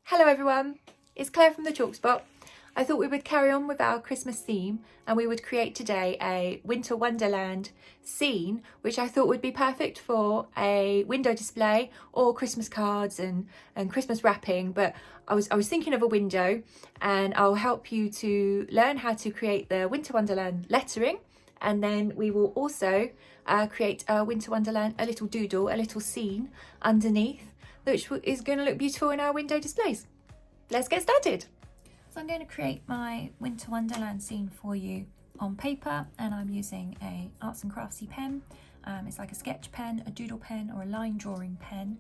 Hello everyone, it's Claire from the Chalk Spot. I thought we would carry on with our Christmas theme and we would create today a winter wonderland scene, which I thought would be perfect for a window display or Christmas cards and Christmas wrapping. But I was thinking of a window, and I'll help you to learn how to create the winter wonderland lettering, and then we will also create a winter wonderland, a little doodle, a little scene underneath, which is going to look beautiful in our window displays. Let's get started. So I'm going to create my winter wonderland scene for you on paper, and I'm using a arts and craftsy pen. It's like a sketch pen, a doodle pen, or a line drawing pen,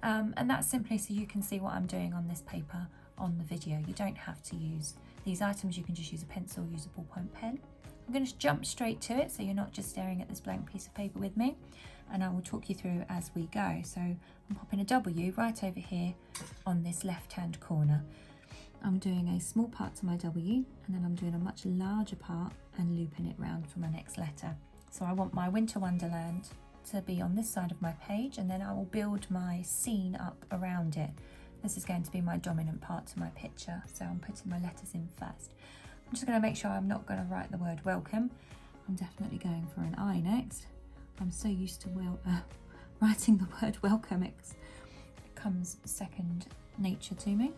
and that's simply so you can see what I'm doing on this paper on the video. You don't have to use these items, you can just use a pencil, use a ballpoint pen. I'm going to jump straight to it so you're not just staring at this blank piece of paper with me, and I will talk you through as we go. So I'm popping a W right over here on this left hand corner. I'm doing a small part to my W, and then I'm doing a much larger part and looping it round for my next letter. So I want my winter wonderland to be on this side of my page, and then I will build my scene up around it. This is going to be my dominant part to my picture, so I'm putting my letters in first. I'm just going to make sure I'm not going to write the word welcome. I'm definitely going for an I next. I'm so used to writing the word welcome, it comes second nature to me.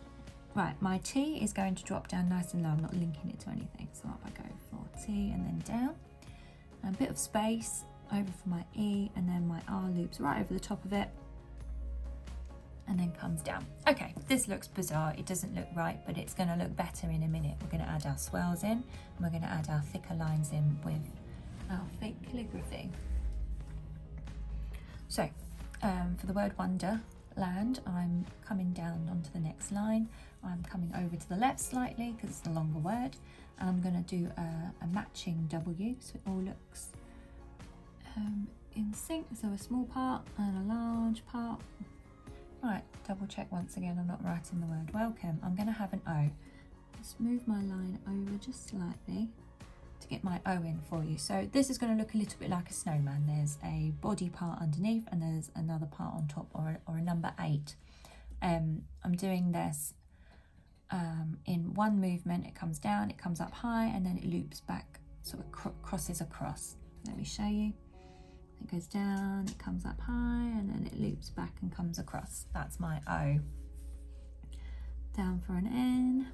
Right, my T is going to drop down nice and low. I'm not linking it to anything, so up I go for T and then down. A bit of space over for my E, and then my R loops right over the top of it and then comes down. Okay, this looks bizarre, it doesn't look right, but it's going to look better in a minute. We're going to add our swirls in, and we're going to add our thicker lines in with our fake calligraphy. So for the word Wonderland, I'm coming down onto the next line. I'm coming over to the left slightly because it's a longer word, and I'm going to do a matching W so it all looks in sync. So a small part and a large part. Right, double check once again I'm not writing the word welcome. I'm going to have an O. Just move my line over just slightly to get my O in for you. So this is going to look a little bit like a snowman. There's a body part underneath and there's another part on top, or a number 8. I'm doing this in one movement. It comes down, it comes up high, and then it loops back, sort of crosses across. Let me show you. It goes down, it comes up high, and then it loops back and comes across. That's my O. Down for an N,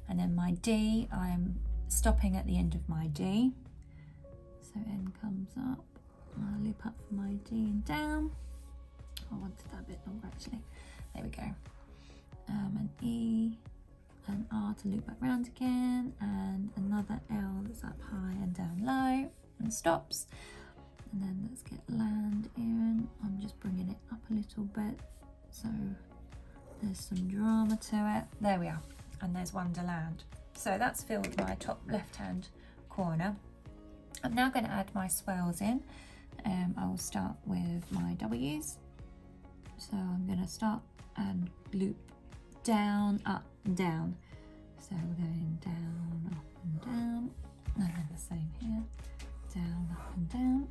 and then my D, I'm stopping at the end of my D. So N comes up, I'll loop up for my D and down. I wanted that a bit longer actually. There we go. An E, an R to loop back round again, and another L that's up high and down low and stops. And then let's get land in. I'm just bringing it up a little bit so there's some drama to it. There we are, and there's Wonderland. So that's filled my top left hand corner. I'm now going to add my swirls in. I will start with my W's. So I'm going to start and loop down, up and down. So we're going down, up and down, and then the same here, down, up and down.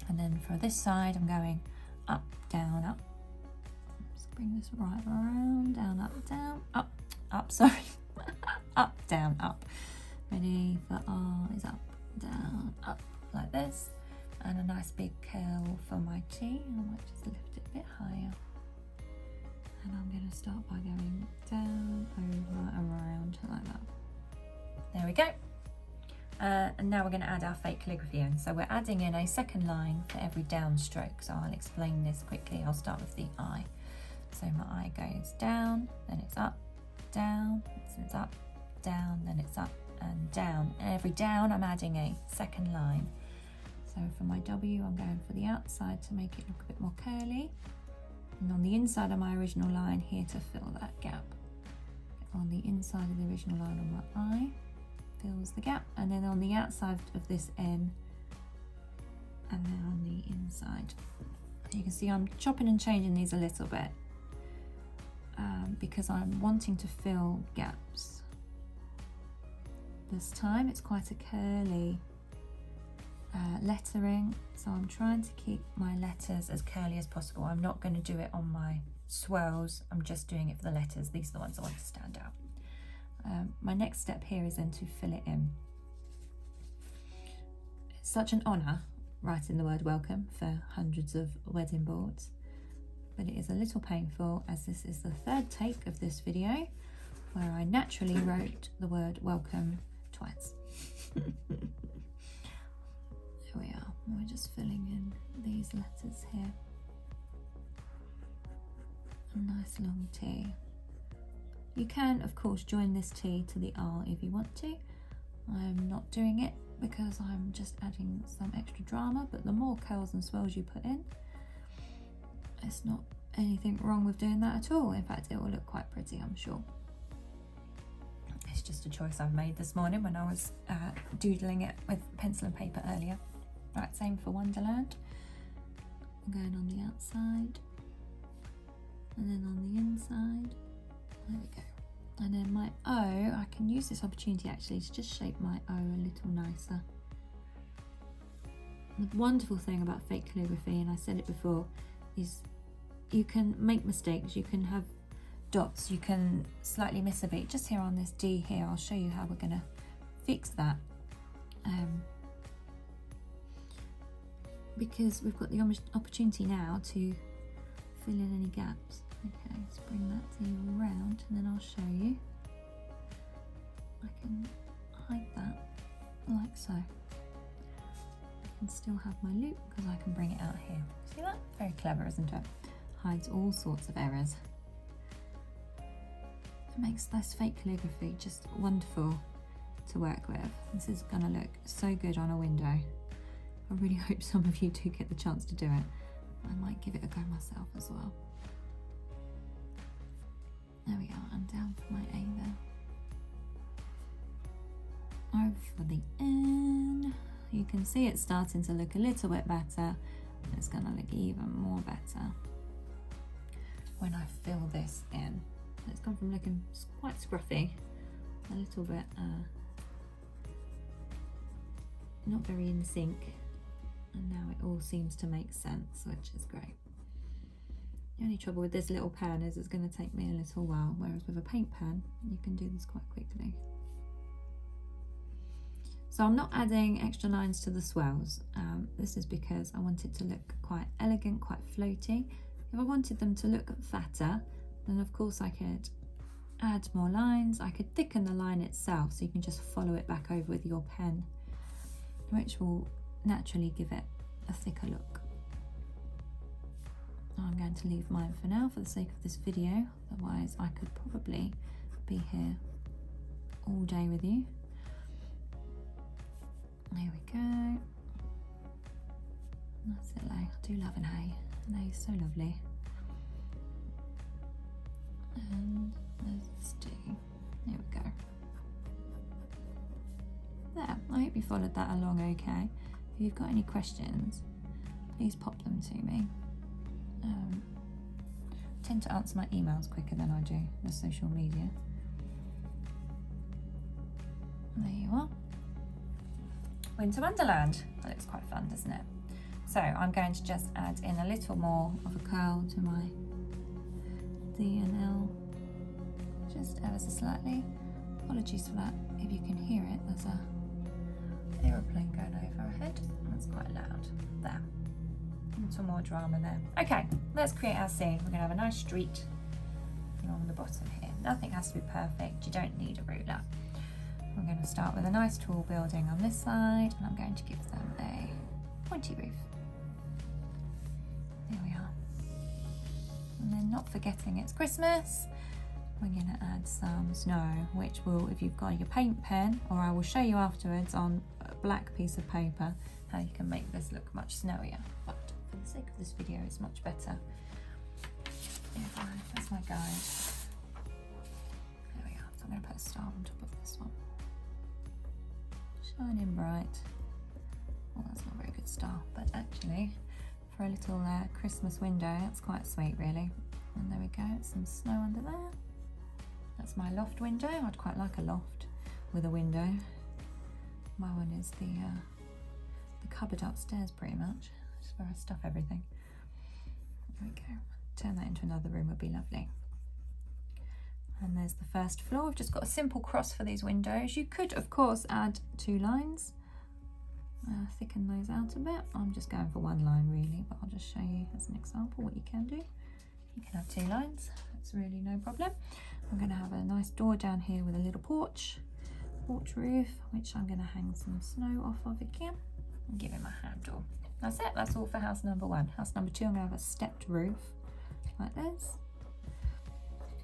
And then for this side, I'm going up, down, up. Let's bring this right around, down, up, sorry. Up, down, up. Ready for R is up, down, up, like this. And a nice big curl for my T. I might just lift it a bit higher. And I'm going to start by going down, over, and around, like that. There we go. And now we're going to add our fake calligraphy in. So we're adding in a second line for every downstroke. So I'll explain this quickly. I'll start with the I. So my I goes down, then it's up, down, then it's up, down, then it's up and down. And every down I'm adding a second line. So for my W, I'm going for the outside to make it look a bit more curly. And on the inside of my original line here to fill that gap. On the inside of the original line on my I, fills the gap, and then on the outside of this N, and then on the inside. You can see I'm chopping and changing these a little bit because I'm wanting to fill gaps. This time it's quite a curly lettering, so I'm trying to keep my letters as curly as possible. I'm not going to do it on my swirls, I'm just doing it for the letters. These are the ones I want to stand out. My next step here is then to fill it in. It's such an honour writing the word welcome for hundreds of wedding boards, but it is a little painful as this is the third take of this video where I naturally wrote the word welcome twice. There we are. We're just filling in these letters here. A nice long T. You can, of course, join this T to the R if you want to. I'm not doing it because I'm just adding some extra drama, but the more curls and swirls you put in, it's not anything wrong with doing that at all. In fact, it will look quite pretty, I'm sure. It's just a choice I've made this morning when I was doodling it with pencil and paper earlier. Right, same for Wonderland. I'm going on the outside and then on the inside. There we go. And then my O, I can use this opportunity actually to just shape my O a little nicer. The wonderful thing about fake calligraphy, and I said it before, is you can make mistakes, you can have dots, you can slightly miss a beat. Just here on this D here, I'll show you how we're going to fix that. Because we've got the opportunity now to fill in any gaps. Okay, let's bring that D around and then I'll show you. I can hide that like so. I can still have my loop because I can bring it out here. See that? Very clever, isn't it? Hides all sorts of errors. It makes this fake calligraphy just wonderful to work with. This is going to look so good on a window. I really hope some of you do get the chance to do it. I might give it a go myself as well. There we are, and down for my A there. Over for the N. You can see it's starting to look a little bit better. It's going to look even more better when I fill this in. It's gone from looking quite scruffy, a little bit not very in sync, and now it all seems to make sense, which is great. The only trouble with this little pen is it's going to take me a little while, whereas with a paint pen you can do this quite quickly. So I'm not adding extra lines to the swells. This is because I want it to look quite elegant, quite floaty. If I wanted them to look fatter, then of course I could add more lines. I could thicken the line itself so you can just follow it back over with your pen, which will naturally give it a thicker look. I'm going to leave mine for now for the sake of this video, otherwise I could probably be here all day with you. There we go. That's it, Lay. I do love an A. An A is so lovely. And let's do, there we go. There, I hope you followed that along okay. If you've got any questions, please pop them to me. I tend to answer my emails quicker than I do the social media. There you are. Winter Wonderland. That looks quite fun, doesn't it? So I'm going to just add in a little more of a curl to my D and L, just ever so slightly. Apologies for that. If you can hear it, there's a aeroplane going overhead. That's quite loud. There. A little more drama there. Okay, let's create our scene. We're going to have a nice street along the bottom here. Nothing has to be perfect. You don't need a ruler. We're going to start with a nice tall building on this side, and I'm going to give them a pointy roof. There we are. And then, not forgetting it's Christmas, we're going to add some snow, which will, if you've got your paint pen, or I will show you afterwards on a black piece of paper how you can make this look much snowier. But for the sake of this video, it's much better. That's my guide. There we are. So I'm going to put a star on top of this one. Shining bright. Well, that's not a very good star, but actually for a little Christmas window, that's quite sweet really. And there we go, some snow under there. That's my loft window. I'd quite like a loft with a window. My one is the cupboard upstairs pretty much. Just where I stuff everything. There we go. turn that into another room would be lovely. And there's the first floor. I've just got a simple cross for these windows. You could, of course, add 2 lines, thicken those out a bit. I'm just going for 1 line really, but I'll just show you as an example what you can do. You can have 2 lines, that's really no problem. I'm going to have a nice door down here with a little porch roof, which I'm going to hang some snow off of again and give him a handle. That's it, that's all for house number 1. House number 2, I'm going to have a stepped roof like this.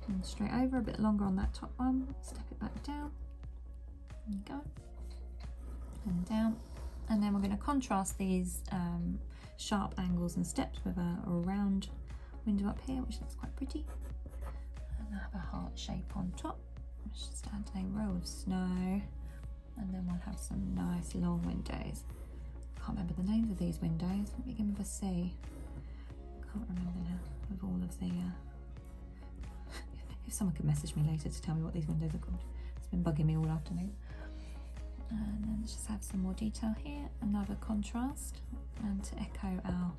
And straight over, a bit longer on that top one, step it back down, there you go, and down. And then we're going to contrast these sharp angles and steps with a round window up here, which looks quite pretty. And I have a heart shape on top, which just adds a row of snow. And then we'll have some nice long windows. I can't remember the names of these windows. Let me begin with a C. Can't remember now, with all of the... If someone could message me later to tell me what these windows are called. It's been bugging me all afternoon. And then let's just have some more detail here, another contrast, and to echo our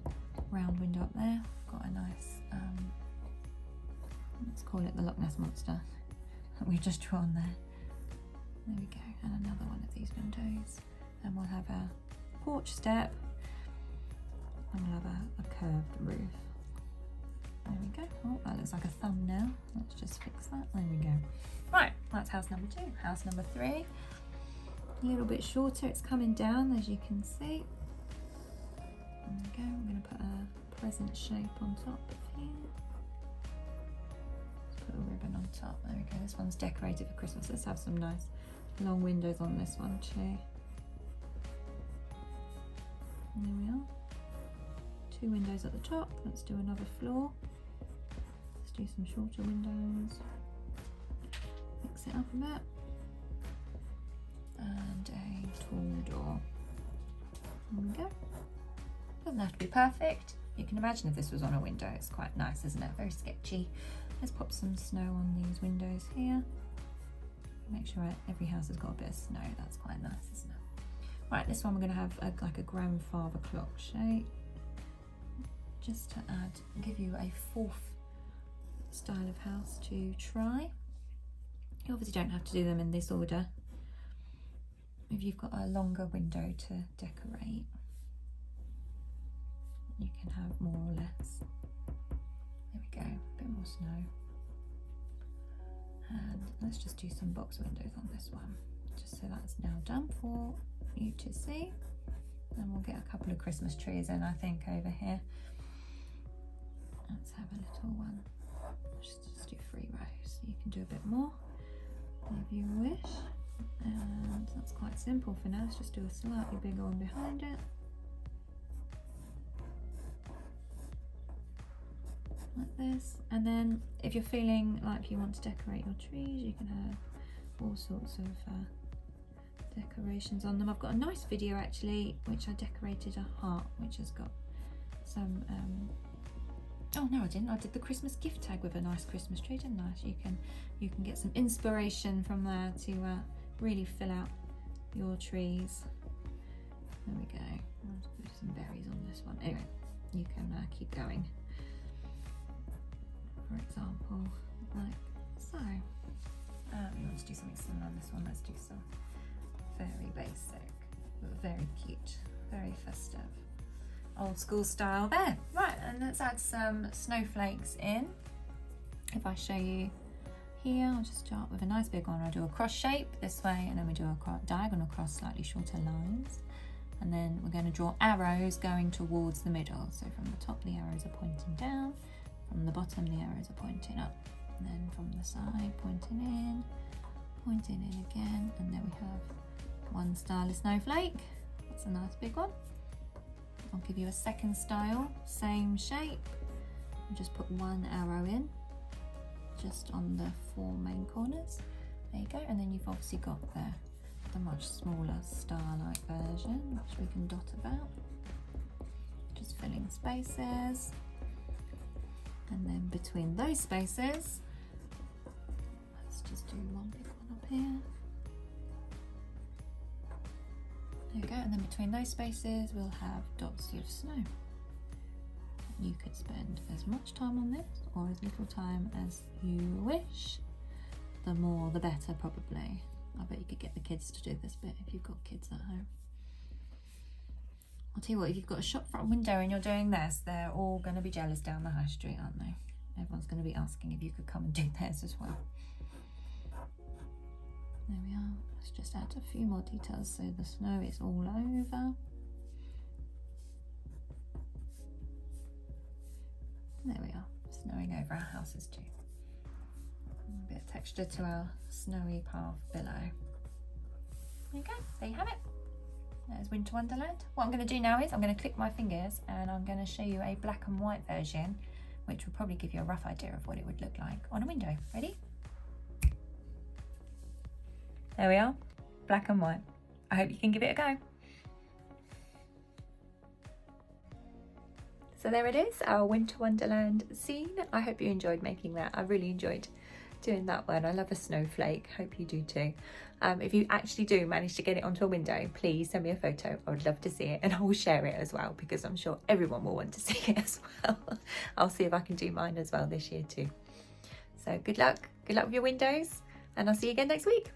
round window up there, got a nice, let's call it the Loch Ness Monster that we've just drawn there. There we go, and another one of these windows. And we'll have a porch step, and we'll have a curved roof. There we go. Oh, that looks like a thumbnail. Let's just fix that. There we go. Right, that's house number 2. House number 3. A little bit shorter. It's coming down, as you can see. There we go. I'm going to put a present shape on top of here. Let's put a ribbon on top. There we go. This one's decorated for Christmas. Let's have some nice long windows on this one too. There we are. 2 windows at the top. Let's do another floor. Let's do some shorter windows. Mix it up a bit. And a tall door. There we go. Doesn't have to be perfect. You can imagine if this was on a window, it's quite nice, isn't it? Very sketchy. Let's pop some snow on these windows here. Make sure every house has got a bit of snow. That's quite nice, isn't it? Right, this one we're going to have like a grandfather clock shape. Just to give you a 4th style of house to try. You obviously don't have to do them in this order. If you've got a longer window to decorate, you can have more or less. There we go, a bit more snow. And let's just do some box windows on this one, just so that's now done for you to see. And we'll get a couple of Christmas trees in, I think, over here. Let's have a little one. Just do 3 rows. You can do a bit more if you wish. And that's quite simple for now. Let's just do a slightly bigger one behind it. Like this. And then if you're feeling like you want to decorate your trees, you can have all sorts of decorations on them. I've got a nice video actually, which I decorated a heart, which has got some oh no, I didn't. I did the Christmas gift tag with a nice Christmas tree, didn't I? So you can get some inspiration from there to really fill out your trees. There we go. I'll put some berries on this one. Anyway, you can keep going. For example, like so. Let's do something similar on this one. Let's do some very basic, but very cute, very festive. Old school style there. Right, and let's add some snowflakes in. If I show you here, I'll just start with a nice big one. I'll do a cross shape this way, and then we do a diagonal cross, slightly shorter lines. And then we're going to draw arrows going towards the middle. So from the top, the arrows are pointing down. From the bottom, the arrows are pointing up. And then from the side, pointing in again. And then we have one style of snowflake. That's a nice big one. I'll give you a second style, same shape. I'll just put 1 arrow in, just on the 4 main corners. There you go. And then you've obviously got the much smaller star-like version, which we can dot about. Just filling spaces. And then between those spaces, let's just do 1 big one up here. There we go, and then between those spaces we'll have dots of snow. You could spend as much time on this or as little time as you wish. The more the better, probably. I bet you could get the kids to do this bit if you've got kids at home. I'll tell you what, if you've got a shop front window and you're doing this, they're all going to be jealous down the high street, aren't they? Everyone's going to be asking if you could come and do theirs as well. There we are. Let's just add a few more details so the snow is all over. There we are, snowing over our houses too. A bit of texture to our snowy path below. There you go, there you have it. There's Winter Wonderland. What I'm going to do now is I'm going to click my fingers and I'm going to show you a black and white version, which will probably give you a rough idea of what it would look like on a window. Ready? There we are, black and white. I hope you can give it a go. So there it is, our Winter Wonderland scene. I hope you enjoyed making that. I really enjoyed doing that one. I love a snowflake. Hope you do too. If you actually do manage to get it onto a window, please send me a photo. I would love to see it, and I will share it as well because I'm sure everyone will want to see it as well. I'll see if I can do mine as well this year too. So good luck with your windows, and I'll see you again next week.